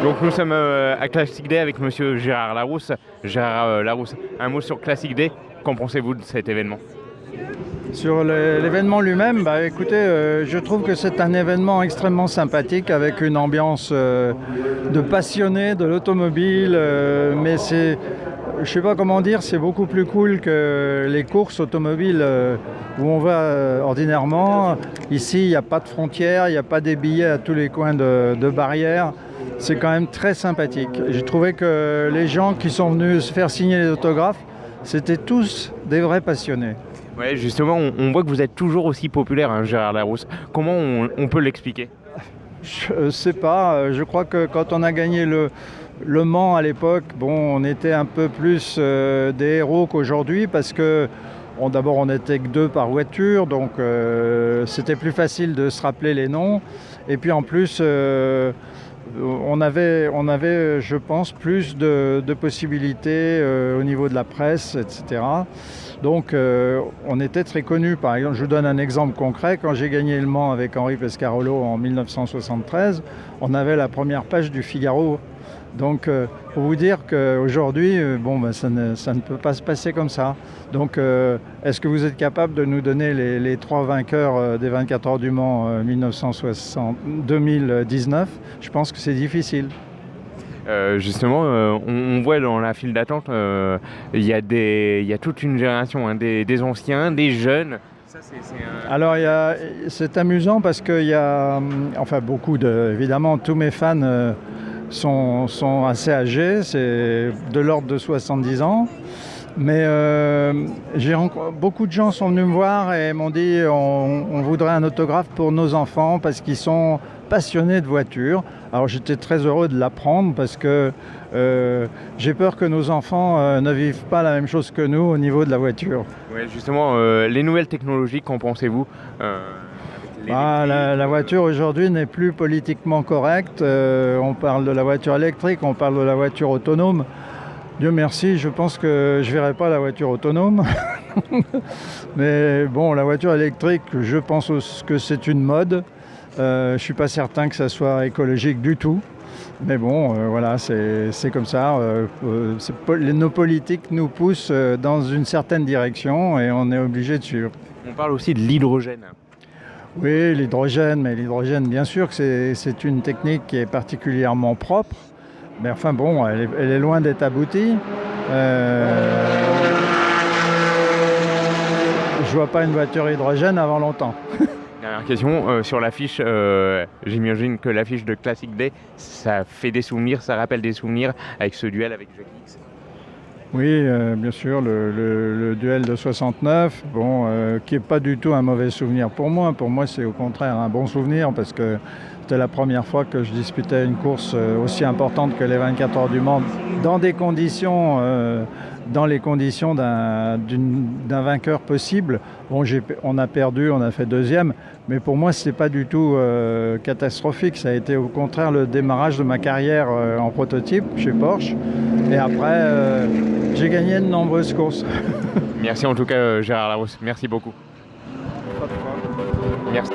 Donc nous sommes à Classic Day avec monsieur Gérard Larousse. Gérard Larousse, un mot sur Classic Day. Qu'en pensez-vous de cet événement? Sur l'événement lui-même, écoutez, je trouve que c'est un événement extrêmement sympathique avec une ambiance de passionnés de l'automobile, mais c'est, je sais pas comment dire, c'est beaucoup plus cool que les courses automobiles où on va ordinairement. Ici, il n'y a pas de frontières, il n'y a pas des billets à tous les coins de barrières. C'est quand même très sympathique. J'ai trouvé que les gens qui sont venus se faire signer les autographes, c'était tous des vrais passionnés. Ouais, justement, on voit que vous êtes toujours aussi populaire, hein, Gérard Larousse. Comment on peut l'expliquer? Je sais pas, je crois que quand on a gagné le Mans à l'époque, bon, on était un peu plus des héros qu'aujourd'hui parce que d'abord on n'était que 2 par voiture, donc c'était plus facile de se rappeler les noms. Et puis en plus, on avait, je pense, plus de possibilités au niveau de la presse, etc. Donc on était très connus. Par exemple, je vous donne un exemple concret. Quand j'ai gagné le Mans avec Henri Pescarolo en 1973, on avait la première page du Figaro. Donc pour vous dire qu'aujourd'hui, ça ne peut pas se passer comme ça. Donc est-ce que vous êtes capable de nous donner les 3 vainqueurs des 24 heures du Mans 2019? Je pense que c'est difficile. Justement, on voit dans la file d'attente, il y a toute une génération, hein, des anciens, des jeunes. Ça, Alors c'est amusant parce qu'il y a, évidemment, tous mes fans sont assez âgés, c'est de l'ordre de 70 ans. Mais beaucoup de gens sont venus me voir et m'ont dit on voudrait un autographe pour nos enfants parce qu'ils sont passionnés de voitures. Alors j'étais très heureux de l'apprendre parce que j'ai peur que nos enfants ne vivent pas la même chose que nous au niveau de la voiture. Ouais, justement, les nouvelles technologies, qu'en pensez-vous? La voiture aujourd'hui n'est plus politiquement correcte. On parle de la voiture électrique, on parle de la voiture autonome. Dieu merci, je pense que je ne verrai pas la voiture autonome. Mais bon, la voiture électrique, je pense que c'est une mode. Je ne suis pas certain que ça soit écologique du tout. Mais bon, voilà, c'est comme ça. Nos politiques nous poussent dans une certaine direction et on est obligé de suivre. On parle aussi de l'hydrogène. Oui, l'hydrogène, mais l'hydrogène, bien sûr que c'est une technique qui est particulièrement propre. Mais enfin bon, elle est loin d'être aboutie. Je vois pas une voiture hydrogène avant longtemps. Dernière question, sur l'affiche, j'imagine que l'affiche de Classic Day, ça fait des souvenirs, ça rappelle des souvenirs avec ce duel avec Jackie X. Oui, bien sûr, le duel de 69, qui n'est pas du tout un mauvais souvenir pour moi. Pour moi, c'est au contraire un bon souvenir parce que c'était la première fois que je disputais une course aussi importante que les 24 heures du Mans dans les conditions d'un vainqueur possible. Bon, on a perdu, on a fait 2e, mais pour moi, ce n'est pas du tout catastrophique. Ça a été au contraire le démarrage de ma carrière en prototype chez Porsche. Et après, j'ai gagné de nombreuses courses. Merci en tout cas, Gérard Larousse. Merci beaucoup. Pas de problème. Merci.